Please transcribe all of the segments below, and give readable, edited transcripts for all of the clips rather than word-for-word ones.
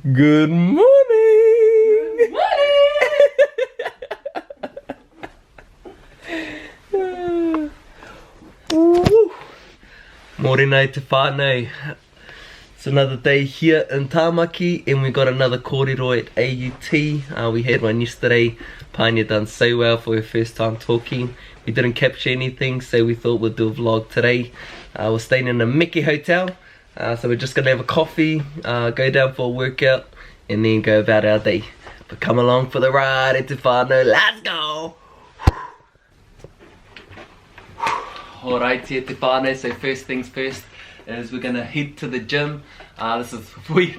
Good morning! Good morning! Morena te whānau. It's another day here in Tāmaki and we got another kōrero at AUT. We had one yesterday. Pania done so well for her first time talking. We didn't capture anything, so we thought we'd do a vlog today. We're staying in a Mickey hotel, so we're just gonna have a coffee, go down for a workout, and then go about our day. But come along for the ride, e te whānau, let's go! Alright, e te whānau, so first things first is we're gonna head to the gym. This is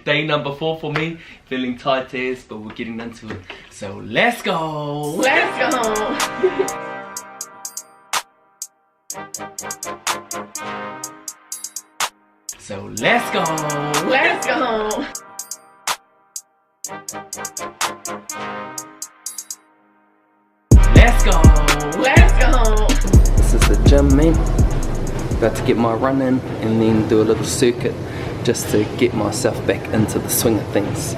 day number 4 for me, feeling tight as, but we're getting into it. So let's go! Let's go! So let's go! Let's go! Let's go! Let's go! This is the gym, man. About to get my run in and then do a little circuit just to get myself back into the swing of things.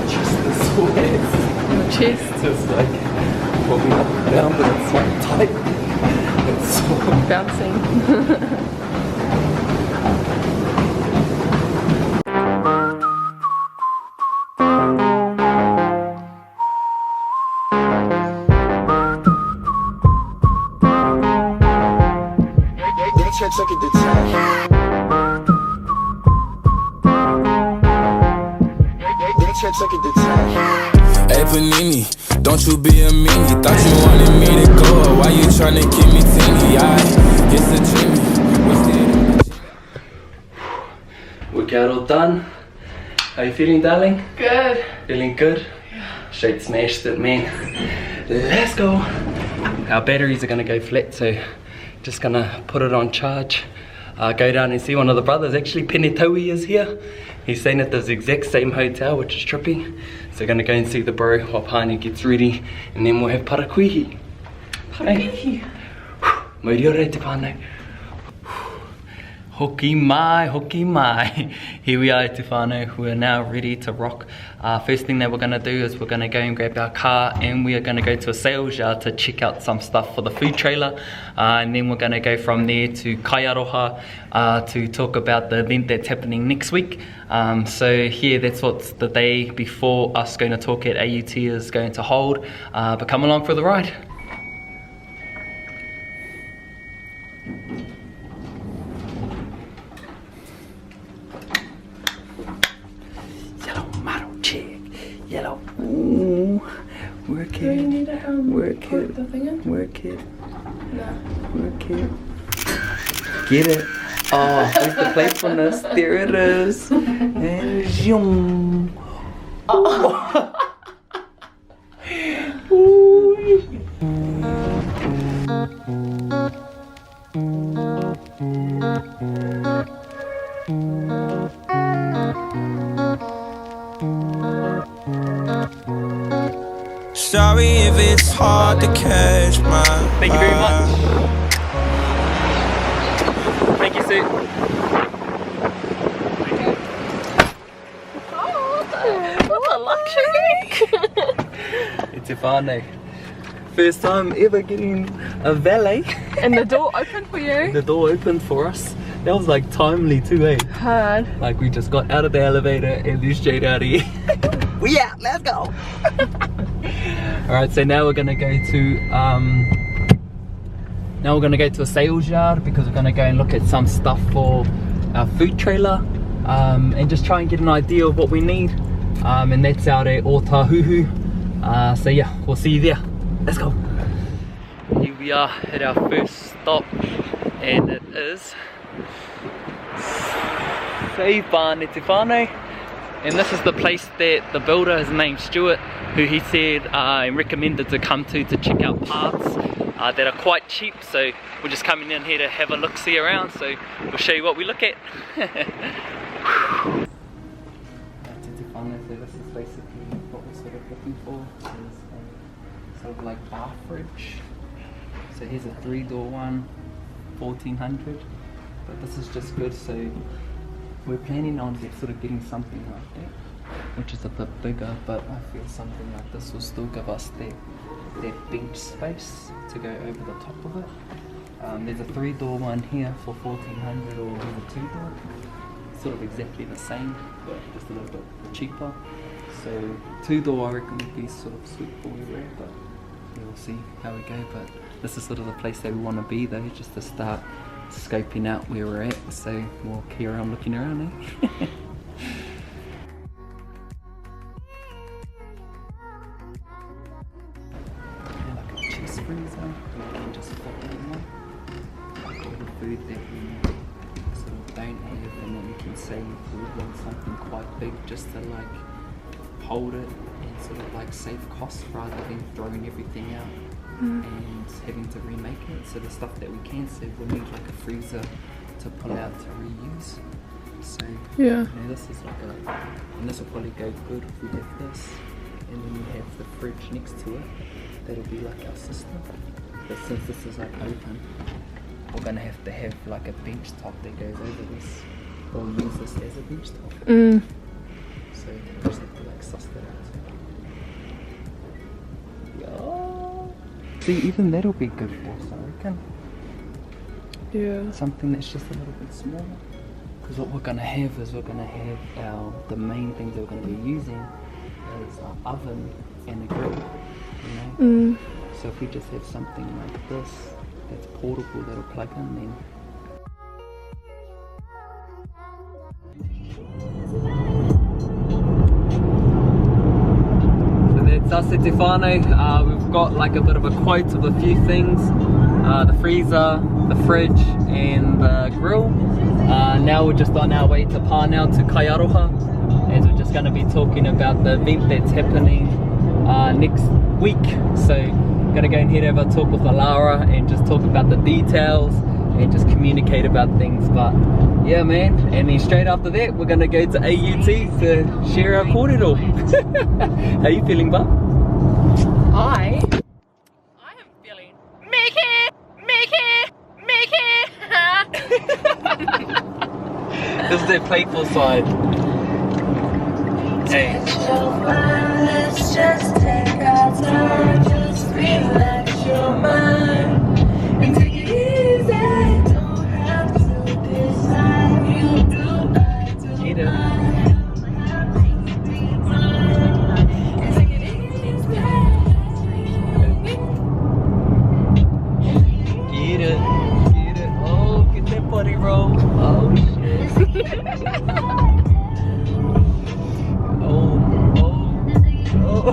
Just the sweats. Your chest. Just like walking up and down, but it's like tight. It's so Bouncing. Hey Panini, don't you be a meanie. Thought you wanted me to go, why you tryna keep me teeny? I guess the dreamy. Workout all done. How you feeling, darling? Good. Feeling good? Yeah. Straight smashed it, man. Let's go. Our batteries are gonna go flat, so just gonna put it on charge. Go down and see one of the brothers. Actually, Penetaui is here. He's staying at this exact same hotel, which is trippy. So we're gonna go and see the bro while Pani gets ready, and then we'll have parakuihi. Parakuihi. Mauri ora te whānau. Hoki mai, hoki mai. Here we are, te whānau. We're now ready to rock. First thing that we're gonna do is we're gonna go and grab our car, and we are gonna go to a sales yard to check out some stuff for the food trailer. And then we're gonna go from there to Kaiaroha to talk about the event that's happening next week. So here, that's what the day before us going to talk at AUT is going to hold. But come along for the ride. Yellow. Ooh. Work it. Need to, work put it. the thing in? Work it. No. Work it. Get it. Oh, where's the playfulness? There it is. And zoom. Oh. Sorry if it's hard to catch my Thank you very much. Thank you, sir. Oh, what a luxury! It's a whānau. First time ever getting a valet. And the door opened for you? The door opened for us. That was like timely too, eh? Hard. Like we just got out of the elevator and then straight out of here. We out, let's go! Alright, so now we're gonna go to a sales yard because we're gonna go and look at some stuff for our food trailer, and just try and get an idea of what we need. And that's out at Otahuhu. So yeah, we'll see you there. Let's go. Here we are at our first stop, and it is Seipane Te Whānau. And this is the place that the builder, his name's Stuart, who he said recommended to come to check out parts that are quite cheap. So we're just coming in here to have a look-see around, so we'll show you what we look at. So this is basically what we're of like bar fridge. So here's a 3-door one, 1400. But this is just good, so we're planning on sort of getting something like that, which is a bit bigger, but I feel something like this will still give us that bench space to go over the top of it. There's a 3-door one here for 1400, or there's a 2-door. Sort of exactly the same, but just a little bit cheaper. So 2-door I reckon would be sort of sweet for where we're at, but yeah, we'll see how we go. But this is sort of the place that we want to be though, just to start scoping out where we're at. So we'll carry on looking around, eh? Like a chest freezer, we can just put it in there. Like all the food that we sort of don't have, and then we can say if we want something quite big, just to like hold it and sort of like save costs rather than throwing everything out and having to remake it. So the stuff that we can save, we'll need like a freezer to pull out to reuse. So Yeah. you know, this is like and this will probably go good if we have this, and then we have the fridge next to it. That'll be like our system. But since this is like open, we're gonna have to have like a bench top that goes over this, or use this as a bench top. So we just have to like suss that out. Yeah. See, even that'll be good for us, I reckon. Yeah. Something that's just a little bit smaller. Because what we're gonna have is the main things that we're gonna be using is our oven and a grill. You know? So if we just have something like this that's portable, that'll plug in, then so that's us at Tupuānuku. We've got like a bit of a quote of a few things, the freezer, the fridge and the grill. Now we're just on our way to Pānau to Kaiaroha, as we're just going to be talking about the event that's happening next week. So going to go and head over, talk with Alara and just talk about the details and just communicate about things. But yeah man, and then straight after that we're going to go to AUT to share our kōrero. How you feeling, bub? I am feeling Mickey. This is their playful side. Hey. Let's just take our time, just relax your mind and take it easy. Don't have to decide. You do, I do. Get it. And take it easy. Get it. Get it. Oh, get that body roll. Oh shit. Oh. Oh.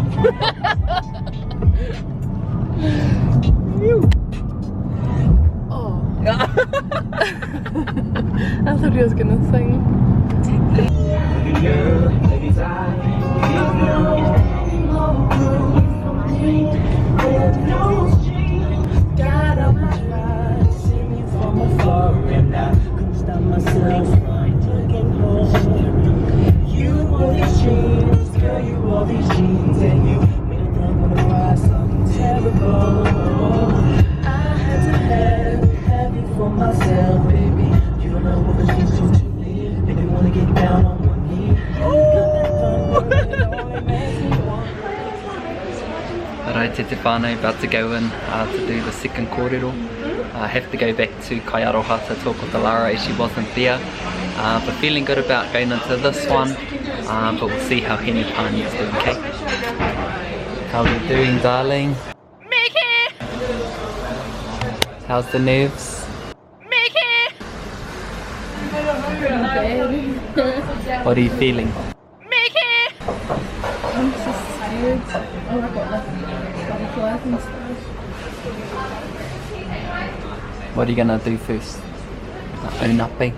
I thought he was gonna sing. God of my life, see me from afar and I couldn't stop myself from looking home. You wore these jeans, girl, you wore these jeans, and you made a thing wanna cry something terrible. I had to have you for myself, baby. You don't know what the jeans do to me. Make me wanna get down on one knee. Alright, te whānau, about to go in to do the second kōrero. I have to go back to Kaiaroha to talk with Alara as she wasn't there. But feeling good about going into this one. But we'll see how Hinepanea is doing, okay? How are you doing, darling? Mickey. How's the nerves? Mickey. What are you feeling? Mickey. I'm just scared. Oh, I got like butterflies and stuff. What are you gonna do first? Own up, eh?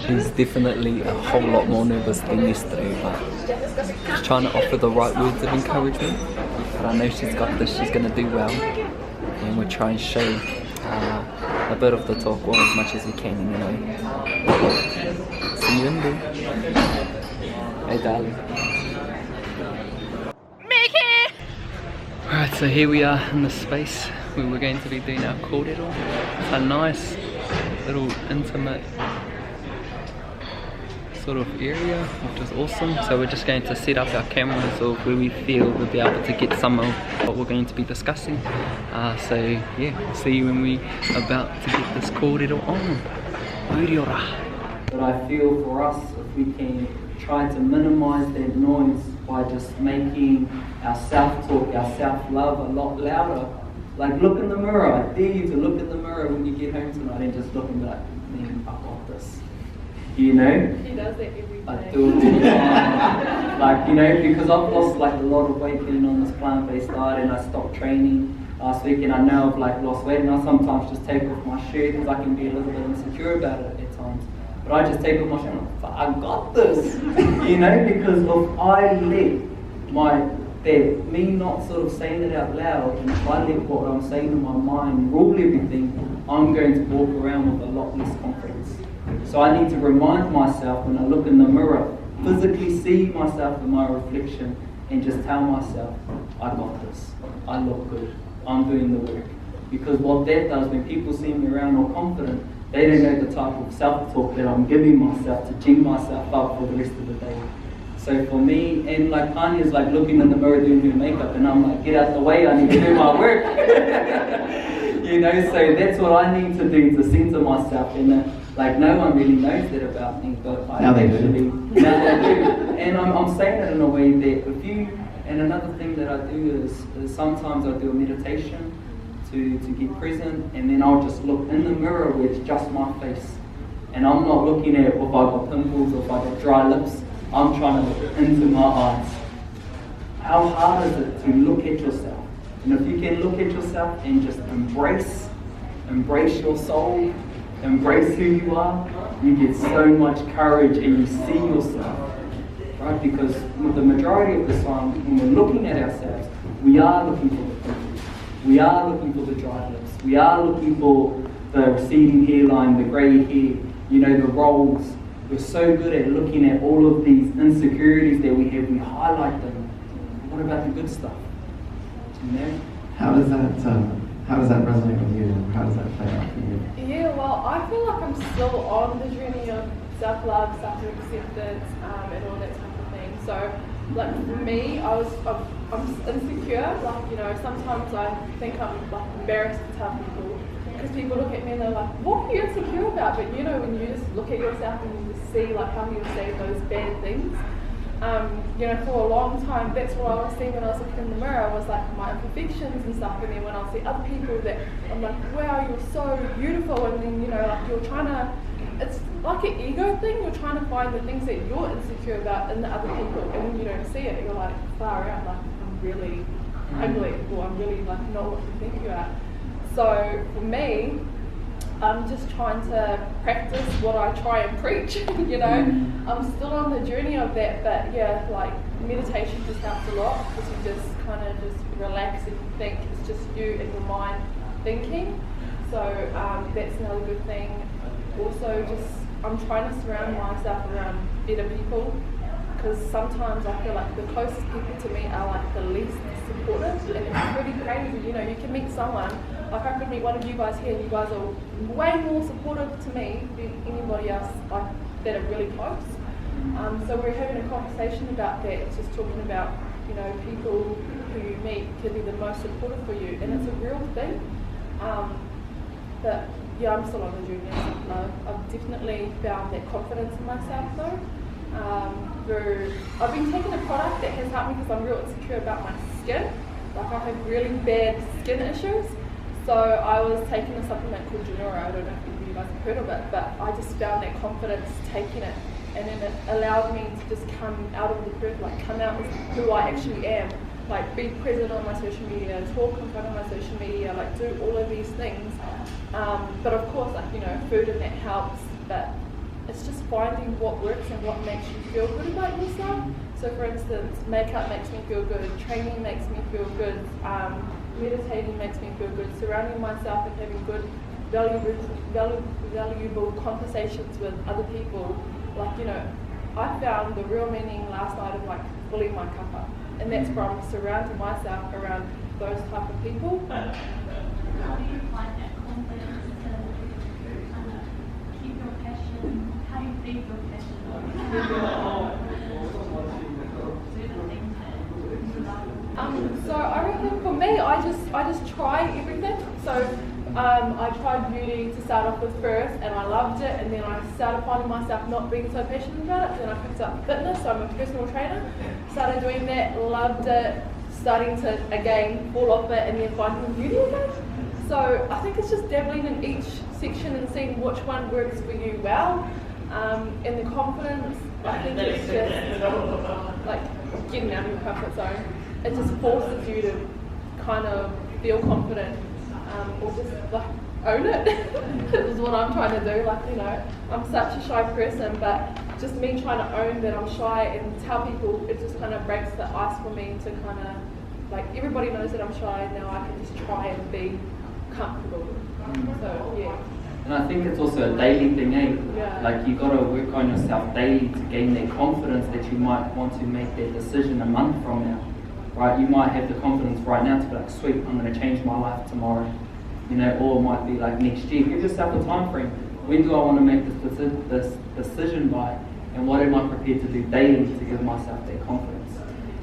She's definitely a whole lot more nervous than yesterday, but she's trying to offer the right words of encouragement. But I know she's got this, she's going to do well, and we'll try and show a bit of the talk, or as much as you can anyway. See you in there. Hey darling. Mickey! Alright, so here we are in the space where we're going to be doing our kōrero. It's a nice little intimate sort of area, which is awesome. So we're just going to set up our cameras of where we feel we'll be able to get some of what we're going to be discussing. So yeah, we'll see you when we are about to get this kōrero on. But I feel for us, if we can try to minimize that noise by just making our self-talk, our self-love a lot louder. Like look in the mirror, I dare you to look in the mirror when you get home tonight and just look and be like, man, I got this. You know? He does that every day. I do it all the time. Like, you know, because I've lost like a lot of weight getting on this plant-based diet, and I stopped training last week, and I know I've like lost weight, and I sometimes just take off my shirt because I can be a little bit insecure about it at times. But I just take off my shirt and I'm like, I got this, you know, because if I let me not sort of saying it out loud, and if I let what I'm saying in my mind rule everything, I'm going to walk around with a lot less confidence. So I need to remind myself when I look in the mirror, physically see myself in my reflection, and just tell myself, I got this, I look good, I'm doing the work. Because what that does, when people see me around all confident, they don't know the type of self-talk that I'm giving myself to gin myself up for the rest of the day. So for me, and like Tanya's like looking in the mirror doing her makeup, and I'm like, get out the way, I need to do my work. You know, so that's what I need to do to center myself in it. Like no one really knows that about me, but I now actually, now they do. And I'm saying it in a way that if you, and another thing that I do is sometimes I do a meditation to get present, and then I'll just look in the mirror where it's just my face. And I'm not looking at if I've got pimples or if I've got dry lips. I'm trying to look into my eyes. How hard is it to look at yourself? And if you can look at yourself and just embrace your soul, embrace who you are, you get so much courage and you see yourself. Right? Because the majority of the time, when we're looking at ourselves, we are looking for the pimples. We are looking for the dry lips. We are looking for the receding hairline, the grey hair, you know, the rolls. We're so good at looking at all of these insecurities that we have, we highlight them. What about the good stuff? You know? How does that resonate with you? How does that play out for you? Yeah, well, I feel like I'm still on the journey of self-love, self-acceptance, and all that type of thing. So, like for me, I'm insecure. Like, you know, sometimes I think I'm like embarrassed to tell people, because people look at me and they're like, what are you insecure about? But you know, when you just look at yourself and you just see like how you say those bad things. You know, for a long time, that's what I was seeing when I was looking in the mirror, was like my imperfections and stuff. And then when I see other people that I'm like, wow, you're so beautiful. And then, you know, like you're trying to, it's like an ego thing. You're trying to find the things that you're insecure about in the other people. And when you don't see it, you're like, far out, like I'm really ugly, or I'm really like not what you think you are. So for me, I'm just trying to practice what I try and preach, you know. I'm still on the journey of that, but yeah, like meditation just helps a lot, because you just kind of just relax and you think it's just you and your mind thinking. So that's another good thing. Also, just I'm trying to surround myself around better people, because sometimes I feel like the closest people to me are like the least supportive, and it's pretty crazy. You know, you can meet someone, like I could meet one of you guys here, and you guys are way more supportive to me than anybody else like that are really close. So we're having a conversation about that. It's just talking about, you know, people who you meet can be the most supportive for you, and it's a real thing. But yeah, I'm still on the journey of self-love. I've definitely found that confidence in myself though. I've been taking a product that has helped me, because I'm real insecure about my skin. Like I have really bad skin issues. So I was taking a supplement called Genura. I don't know if you guys have heard of it, but I just found that confidence taking it, and then it allowed me to just come out of the curve, like come out as who I actually am, like be present on my social media, talk in front of my social media, like do all of these things. But of course, like, you know, food and that helps, but it's just finding what works and what makes you feel good about yourself. So for instance, makeup makes me feel good, training makes me feel good, meditating makes me feel good, surrounding myself and having good valuable conversations with other people. Like, you know, I found the real meaning last night of like filling my cup up, and that's from surrounding myself around those type of people. How do you find that confidence to kind of keep your passion? How do you feed your passion? So I reckon for me, I just try everything. So I tried beauty to start off with first, and I loved it. And then I started finding myself not being so passionate about it. Then I picked up fitness. So I'm a personal trainer. Started doing that, loved it. Starting to again fall off it, and then finding beauty again. So I think it's just dabbling in each section and seeing which one works for you well. And the confidence, I think it's just like getting out of your comfort zone. It just forces you to kind of feel confident, or just like own it. Is what I'm trying to do. Like, you know, I'm such a shy person, but just me trying to own that I'm shy and tell people, it just kind of breaks the ice for me to kind of, like, everybody knows that I'm shy, and now I can just try and be comfortable. So yeah. And I think it's also a daily thing, eh? Yeah. Like, you got to work on yourself daily to gain that confidence that you might want to make that decision a month from now, right? You might have the confidence right now to be like, sweet, I'm going to change my life tomorrow, you know, or it might be like next year. Give yourself a time frame. When do I want to make this decision by, and what am I prepared to do daily to give myself that confidence?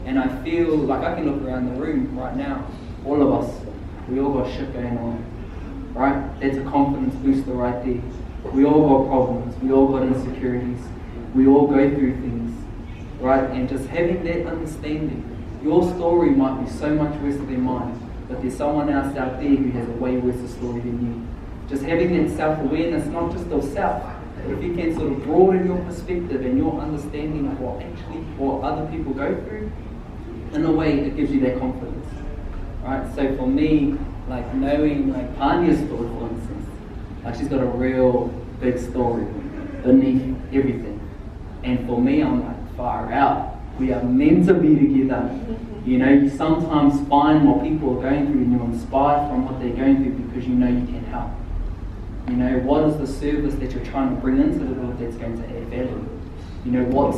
And I feel like I can look around the room right now, all of us, we all got shit going on. Right? That's a confidence booster right there. We all got problems, we all got insecurities, we all go through things, right? And just having that understanding, your story might be so much worse than mine, but there's someone else out there who has a way worse story than you. Just having that self-awareness, not just of self, but if you can sort of broaden your perspective and your understanding of what other people go through, in a way it gives you that confidence, right? So for me, like knowing like Panya's story, for instance, like she's got a real big story beneath everything. And for me, I'm like, far out. We are meant to be together. You know, you sometimes find what people are going through and you're inspired from what they're going through because you know you can help. You know, what is the service that you're trying to bring into the world that's going to add value? You know, what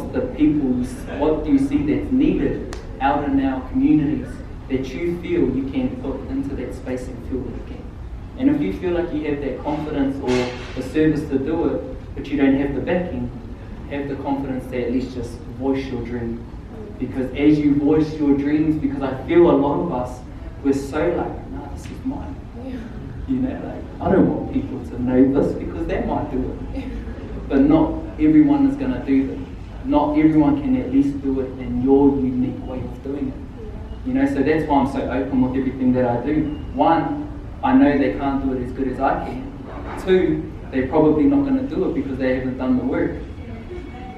do you see that's needed out in our communities that you feel you can put into that space and feel that you can. And if you feel like you have that confidence or the service to do it, but you don't have the backing, have the confidence to at least just voice your dream. Because as you voice your dreams, because I feel a lot of us, we're so like, nah, this is mine. You know, like, I don't want people to know this because they might do it. But not everyone is going to do that. Not everyone can at least do it in your unique way of doing it. You know, so that's why I'm so open with everything that I do. One, I know they can't do it as good as I can. Two, they're probably not going to do it because they haven't done the work.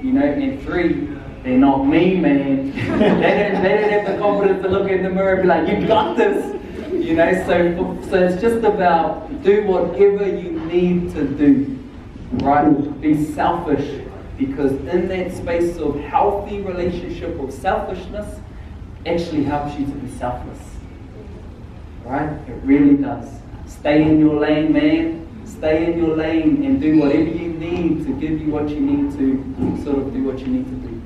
You know, and three, they're not me, man. they don't have the confidence to look in the mirror and be like, you got this. You know, so it's just about do whatever you need to do, right? Be selfish, because in that space of healthy relationship of selfishness, actually helps you to be selfless, right? It really does. Stay in your lane, man. Stay in your lane and do whatever you need to give you what you need to sort of do what you need to do.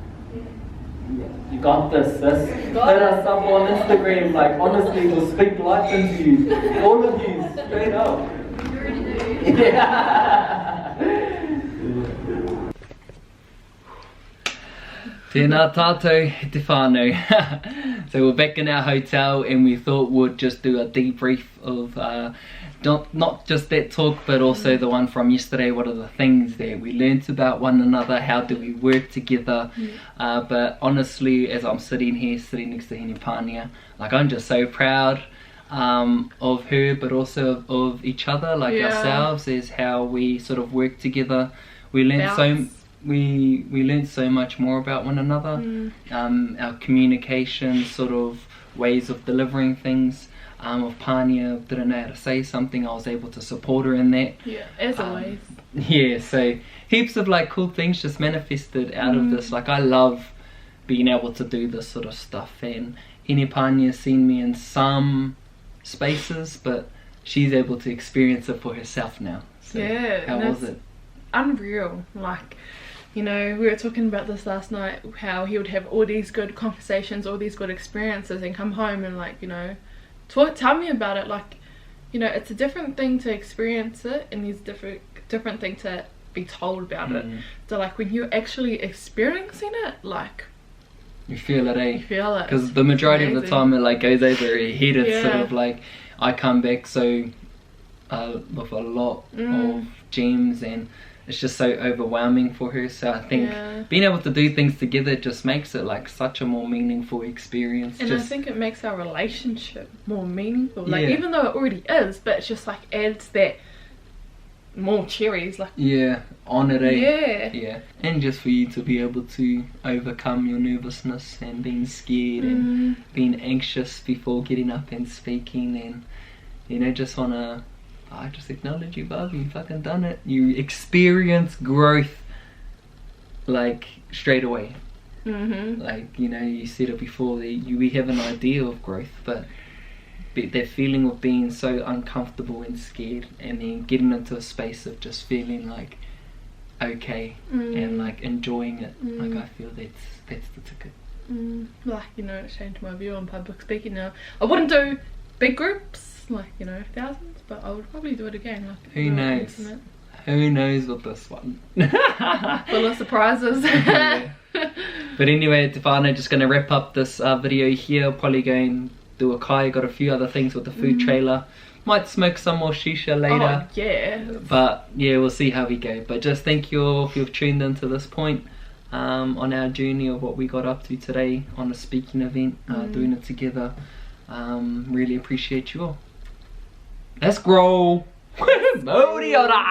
Yeah. You got this, sis. Hit us up on Instagram. Like, honestly, we'll speak life into you. All of you, straight up. Yeah. Tēnā tātou, te whānau. So we're back in our hotel and we thought we'd just do a debrief of not just that talk, but also the one from yesterday. What are the things that we learnt about one another? How do we work together? But honestly, as I'm sitting here, sitting next to Hinepanea, like, I'm just so proud of her, but also of each other, like ourselves, is how we sort of work together. We learned we learned so much more about one another, our communication, sort of ways of delivering things. If Pania didn't know how to say something, I was able to support her in that. Yeah, as always. Yeah, so heaps of like cool things just manifested out of this. Like, I love being able to do this sort of stuff, and Hinepanea's seen me in some spaces, but she's able to experience it for herself now. So Yeah, how and was it's it? unreal. Like, you know, we were talking about this last night, how he would have all these good conversations, all these good experiences, and come home and, like, you know, tell me about it. Like, you know, it's a different thing to experience it, and there's different thing to be told about it. So, like, when you're actually experiencing it, like, You feel it, eh? you feel it. Because the majority of the Amazing. time it like goes over your head. It's sort Yeah. of like I come back so with a lot of gems, and it's just so overwhelming for her. So I think Yeah. being able to do things together just makes it like such a more meaningful experience. And just, I think it makes our relationship more meaningful. Like, Yeah. even though it already is, but it's just like adds that more cherries. Like, yeah, on it, eh? yeah. Yeah, and just for you to be able to overcome your nervousness and being scared and being anxious before getting up and speaking, and you know, just wanna, I just acknowledge you, bub. You fucking done it. You experience growth like straight away. Like, you know, you said it before. We have an idea of growth, but that feeling of being so uncomfortable and scared, and then getting into a space of just feeling like okay and like enjoying it. Like, I feel that's the ticket. Like, you know, it changed my view on public speaking now. I wouldn't do big groups, like, you know, thousands, but I would probably do it again. Like, Who do it knows? intimate. Who knows with this one? Full of surprises. Yeah. But anyway, Tupuānuku, just going to wrap up this video here. Probably going to do a kai, got a few other things with the food trailer. Might smoke some more shisha later. Oh, yeah. But yeah, we'll see how we go. But just thank you all if you've tuned in to this point on our journey of what we got up to today on a speaking event, doing it together. Really appreciate you all. Let's grow. Maori ora!